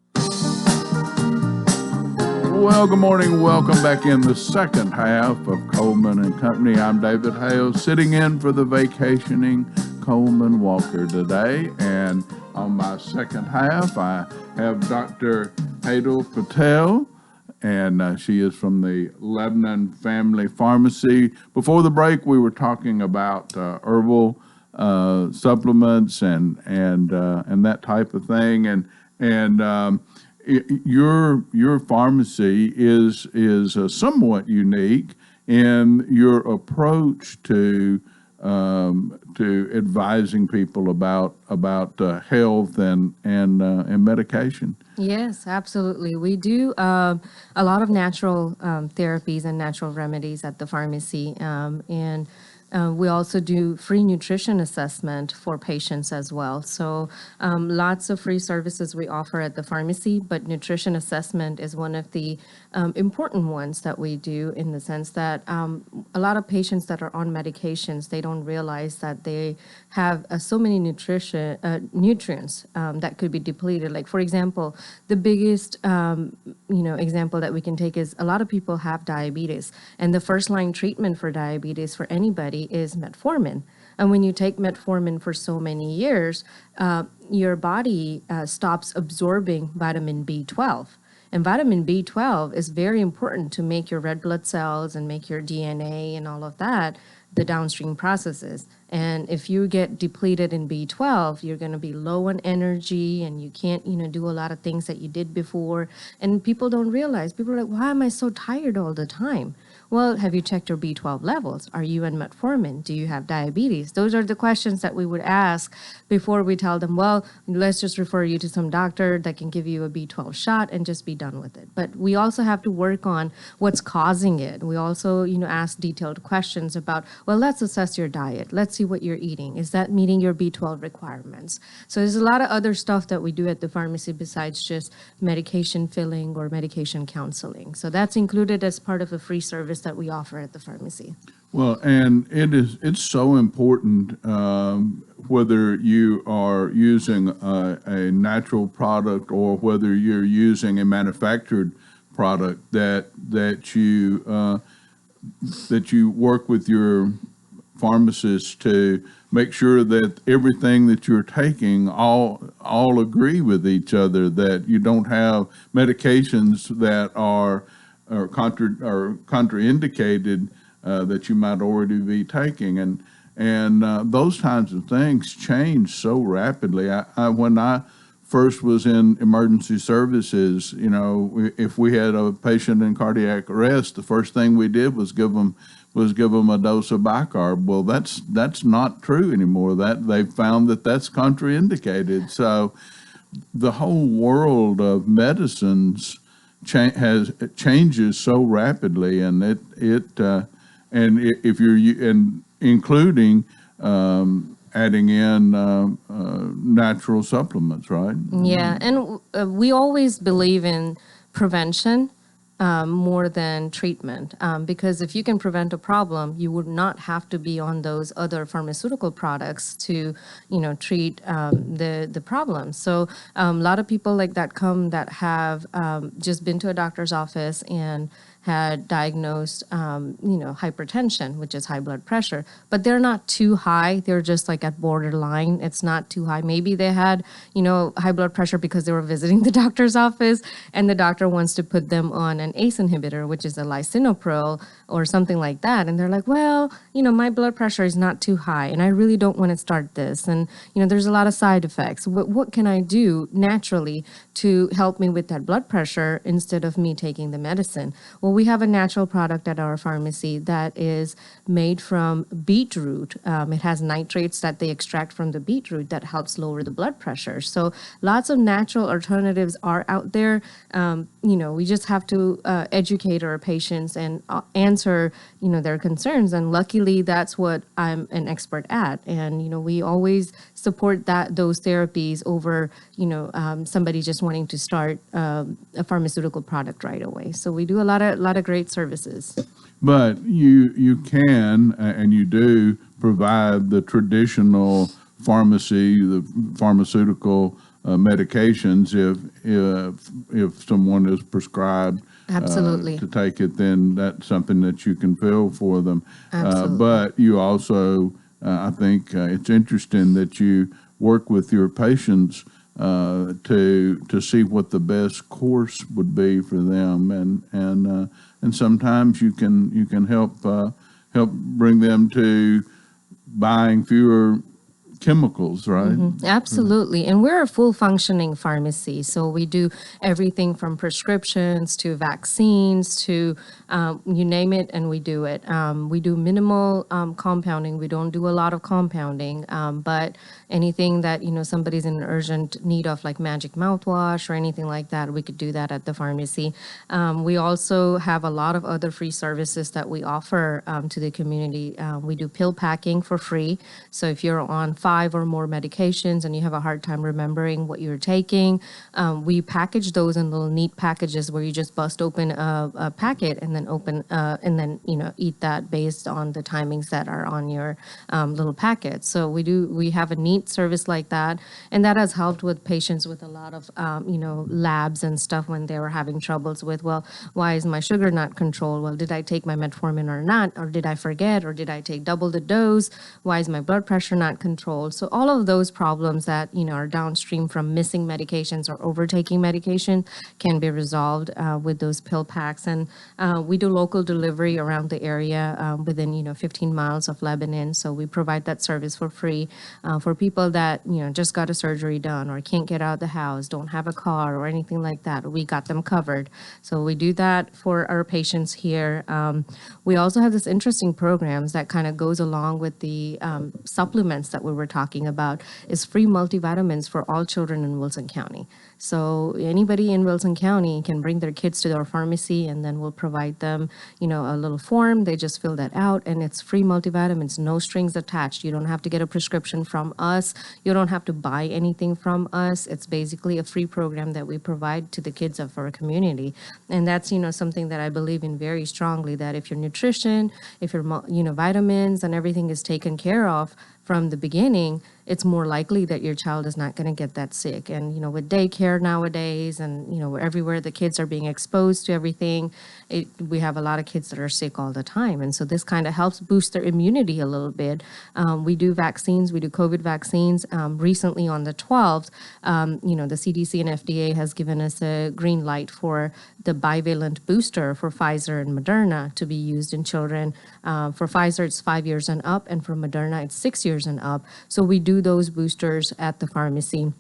Well, good morning. Welcome back in the second half of Coleman and Company. I'm David Hale, sitting in for the vacationing Coleman Walker today. And on my second half, I have Dr. Hadel Patel, and she is from the Lebanon Family Pharmacy. Before the break, we were talking about herbal supplements and that type of thing. And your pharmacy is somewhat unique in your approach to advising people about health and medication. Yes, absolutely. We do a lot of natural therapies and natural remedies at the pharmacy, and We also do free nutrition assessment for patients as well. So lots of free services we offer at the pharmacy, but nutrition assessment is one of the important ones that we do, in the sense that a lot of patients that are on medications, they don't realize that they have so many nutrients that could be depleted. Like, for example, the biggest example that we can take is a lot of people have diabetes, and the first line treatment for diabetes for anybody is metformin. And when you take metformin for so many years, your body stops absorbing vitamin B12. And vitamin B12 is very important to make your red blood cells and make your DNA and all of that, the downstream processes. And if you get depleted in B12, you're going to be low on energy, and you can't, do a lot of things that you did before. And people don't realize. People are like, why am I so tired all the time? Well, have you checked your B12 levels? Are you on metformin? Do you have diabetes? Those are the questions that we would ask before we tell them, well, let's just refer you to some doctor that can give you a B12 shot and just be done with it. But we also have to work on what's causing it. We also, ask detailed questions about, well, let's assess your diet. Let's see what you're eating. Is that meeting your B12 requirements? So there's a lot of other stuff that we do at the pharmacy besides just medication filling or medication counseling. So that's included as part of a free service that we offer at the pharmacy. Well, and it's so important, whether you are using a natural product or whether you're using a manufactured product, that you work with your pharmacist to make sure that everything that you're taking all agree with each other, that you don't have medications that are contraindicated that you might already be taking, and those kinds of things change so rapidly. When I first was in emergency services, if we had a patient in cardiac arrest, the first thing we did was give them a dose of bicarb. Well, that's not true anymore. That they've found that's contraindicated. So the whole world of medicines changes so rapidly, and if you're including adding in natural supplements, right? Yeah, and we always believe in prevention more than treatment, because if you can prevent a problem, you would not have to be on those other pharmaceutical products to, treat the problem. So a lot of people like that have just been to a doctor's office and had diagnosed, hypertension, which is high blood pressure, but they're not too high. They're just like at borderline. It's not too high. Maybe they had, high blood pressure because they were visiting the doctor's office, and the doctor wants to put them on an ACE inhibitor, which is a lisinopril or something like that. And they're like, well, my blood pressure is not too high, and I really don't want to start this. And, there's a lot of side effects. What can I do naturally to help me with that blood pressure instead of me taking the medicine? Well, we have a natural product at our pharmacy that is made from beetroot. It has nitrates that they extract from the beetroot that helps lower the blood pressure. So lots of natural alternatives are out there. We just have to educate our patients and answer, their concerns. And luckily, that's what I'm an expert at. And, we always support those therapies over, somebody just wanting to start a pharmaceutical product right away. So we do a lot of great services. But you can and you do provide the traditional pharmacy, the pharmaceutical medications if someone is prescribed Absolutely. to take it, then that's something that you can fill for them. Absolutely. But you also, I think it's interesting that you work with your patients to see what the best course would be for them, and sometimes you can help bring them to buying fewer chemicals, right? Absolutely. And we're a full functioning pharmacy. So we do everything from prescriptions to vaccines to you name it, and we do it. We do minimal compounding. We don't do a lot of compounding, but anything that, somebody's in urgent need of, like magic mouthwash or anything like that, we could do that at the pharmacy. We also have a lot of other free services that we offer to the community. We do pill packing for free. So if you're on 5 or more medications and you have a hard time remembering what you're taking, we package those in little neat packages where you just bust open a packet and then eat that based on the timings that are on your little packet. So we have a neat service like that, and that has helped with patients with a lot of labs and stuff when they were having troubles with, well, why is my sugar not controlled? Well, did I take my metformin or not? Or did I forget? Or did I take double the dose? Why is my blood pressure not controlled? So all of those problems that are downstream from missing medications or overtaking medication can be resolved with those pill packs. And we do local delivery around the area within 15 miles of Lebanon. So we provide that service for free for people that just got a surgery done or can't get out of the house, don't have a car or anything like that. We got them covered. So we do that for our patients here. We also have this interesting programs that kind of goes along with the supplements that we were talking about, is free multivitamins for all children in Wilson County. So anybody in Wilson County can bring their kids to our pharmacy, and then we'll provide them, a little form. They just fill that out, and it's free multivitamins, no strings attached. You don't have to get a prescription from us. You don't have to buy anything from us. It's basically a free program that we provide to the kids of our community. And that's, something that I believe in very strongly, that if your nutrition, if your, vitamins and everything is taken care of from the beginning, it's more likely that your child is not going to get that sick. And, with daycare nowadays and, everywhere the kids are being exposed to everything, we have a lot of kids that are sick all the time. And so this kind of helps boost their immunity a little bit. We do vaccines. We do COVID vaccines. Recently on the 12th, the CDC and FDA has given us a green light for the bivalent booster for Pfizer and Moderna to be used in children. For Pfizer, it's 5 years and up, and for Moderna, it's 6 years and up. So we do those boosters at the pharmacy.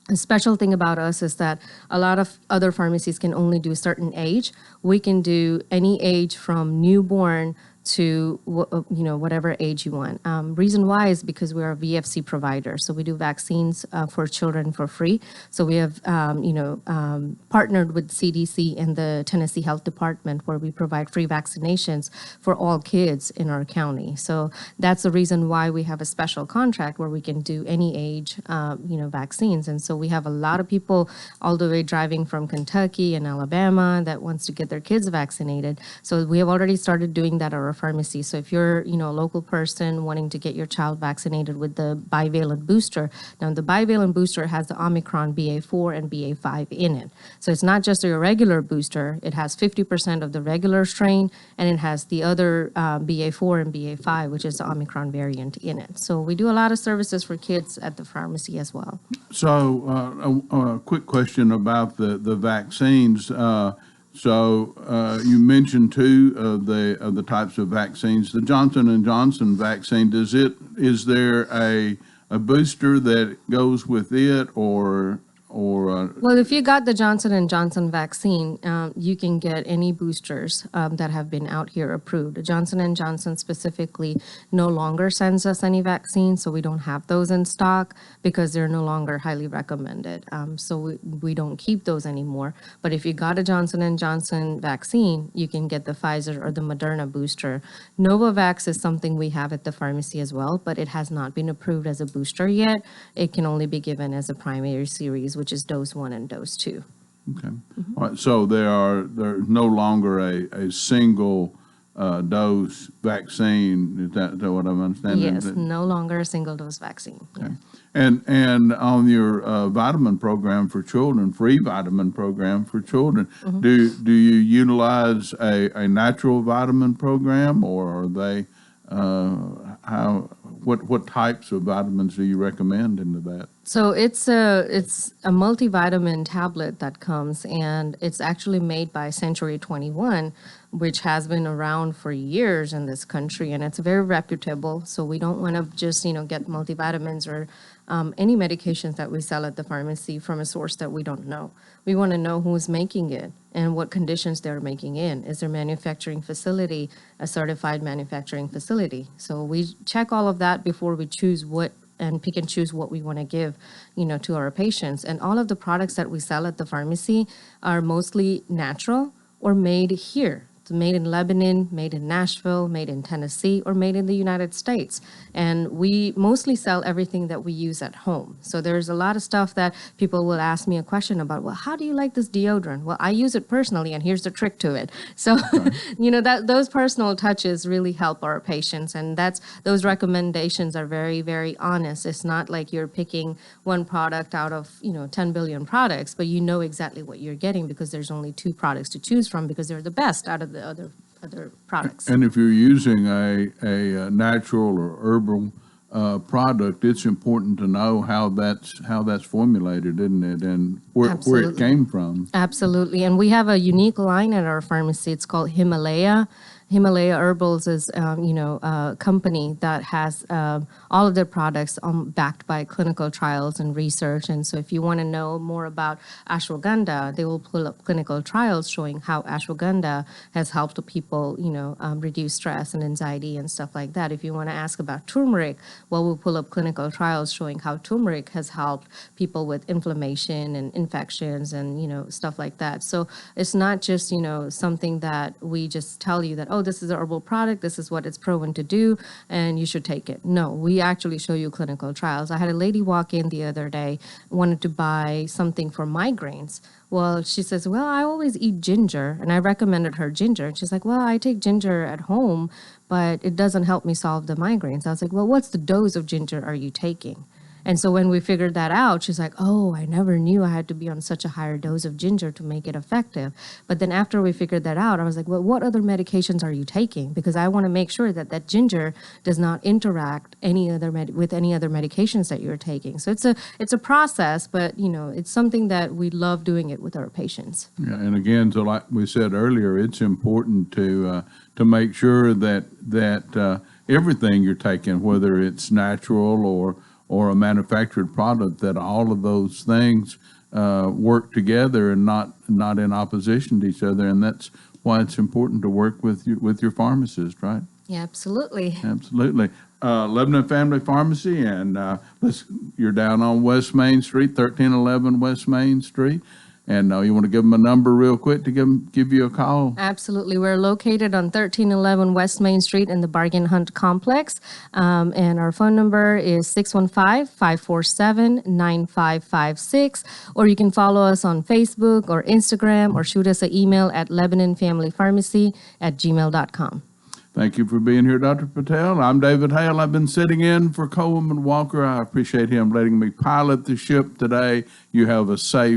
The special thing about us is that a lot of other pharmacies can only do a certain age. We can do any age from newborn to whatever age you want. Reason why is because we're a VFC provider, so we do vaccines for children for free. So we have partnered with CDC and the Tennessee Health Department, where we provide free vaccinations for all kids in our county. So that's the reason why we have a special contract where we can do any age vaccines. And so we have a lot of people all the way driving from Kentucky and Alabama that wants to get their kids vaccinated. So we have already started doing that at our pharmacy. So if you're, a local person wanting to get your child vaccinated with the bivalent booster, now the bivalent booster has the Omicron BA4 and BA5 in it. So it's not just a regular booster. It has 50% of the regular strain, and it has the other BA4 and BA5, which is the Omicron variant in it. So we do a lot of services for kids at the pharmacy as well. So a quick question about the vaccines. You mentioned two of the types of vaccines. The Johnson & Johnson vaccine, is there a booster that goes with it, or Well, if you got the Johnson & Johnson vaccine, you can get any boosters that have been out here approved. Johnson & Johnson specifically no longer sends us any vaccines, so we don't have those in stock because they're no longer highly recommended. So we don't keep those anymore. But if you got a Johnson & Johnson vaccine, you can get the Pfizer or the Moderna booster. Novavax is something we have at the pharmacy as well, but it has not been approved as a booster yet. It can only be given as a primary series, which is dose 1 and dose 2. Okay. All right. So there's no longer a single dose vaccine. Is that what I'm understanding? Yes, no longer a single dose vaccine. Okay. And on your vitamin program for children, free vitamin program for children, do you utilize a natural vitamin program, or are they what types of vitamins do you recommend into that? So it's a multivitamin tablet that comes, and it's actually made by Century 21, which has been around for years in this country, and it's very reputable. So we don't want to just get multivitamins or any medications that we sell at the pharmacy from a source that we don't know. We want to know who's making it and what conditions they're making in. Is their manufacturing facility a certified manufacturing facility? So we check all of that before we choose what and pick and choose what we want to give, to our patients. And all of the products that we sell at the pharmacy are mostly natural or made here. It's made in Lebanon, made in Nashville, made in Tennessee, or made in the United States. And we mostly sell everything that we use at home. So there's a lot of stuff that people will ask me a question about. Well, how do you like this deodorant? Well, I use it personally, and here's the trick to it. So, that those personal touches really help our patients. And those recommendations are very, very honest. It's not like you're picking one product out of, 10 billion products, but you know exactly what you're getting because there's only 2 products to choose from because they're the best out of the other products. And if you're using a natural or herbal product, it's important to know how that's formulated, isn't it, and where it came from. Absolutely, and we have a unique line at our pharmacy. It's called Himalaya. Himalaya Herbals is, a company that has all of their products backed by clinical trials and research. And so if you want to know more about ashwagandha, they will pull up clinical trials showing how ashwagandha has helped people, reduce stress and anxiety and stuff like that. If you want to ask about turmeric, well, we'll pull up clinical trials showing how turmeric has helped people with inflammation and infections and, stuff like that. So it's not just, something that we just tell you that, oh, this is an herbal product, this is what it's proven to do, and you should take it. No, we actually show you clinical trials. I had a lady walk in the other day, wanted to buy something for migraines. Well, she says, well, I always eat ginger, and I recommended her ginger. And she's like, well, I take ginger at home, but it doesn't help me solve the migraines. I was like, well, what's the dose of ginger are you taking? And so when we figured that out, she's like, oh, I never knew I had to be on such a higher dose of ginger to make it effective. But then after we figured that out, I was like, well, what other medications are you taking? Because I want to make sure that that ginger does not interact with any other medications that you're taking. So it's a process, but, it's something that we love doing it with our patients. Yeah, and again, so like we said earlier, it's important to make sure that everything you're taking, whether it's natural or a manufactured product, that all of those things work together and not in opposition to each other. And that's why it's important to work with your pharmacist, right? Yeah, absolutely. Absolutely. Lebanon Family Pharmacy, and you're down on West Main Street, 1311 West Main Street. And you want to give them a number real quick to give you a call? Absolutely. We're located on 1311 West Main Street in the Bargain Hunt Complex. And our phone number is 615-547-9556. Or you can follow us on Facebook or Instagram, or shoot us an email at LebanonFamilyPharmacy@gmail.com. Thank you for being here, Dr. Patel. I'm David Hale. I've been sitting in for Coleman Walker. I appreciate him letting me pilot the ship today. You have a safe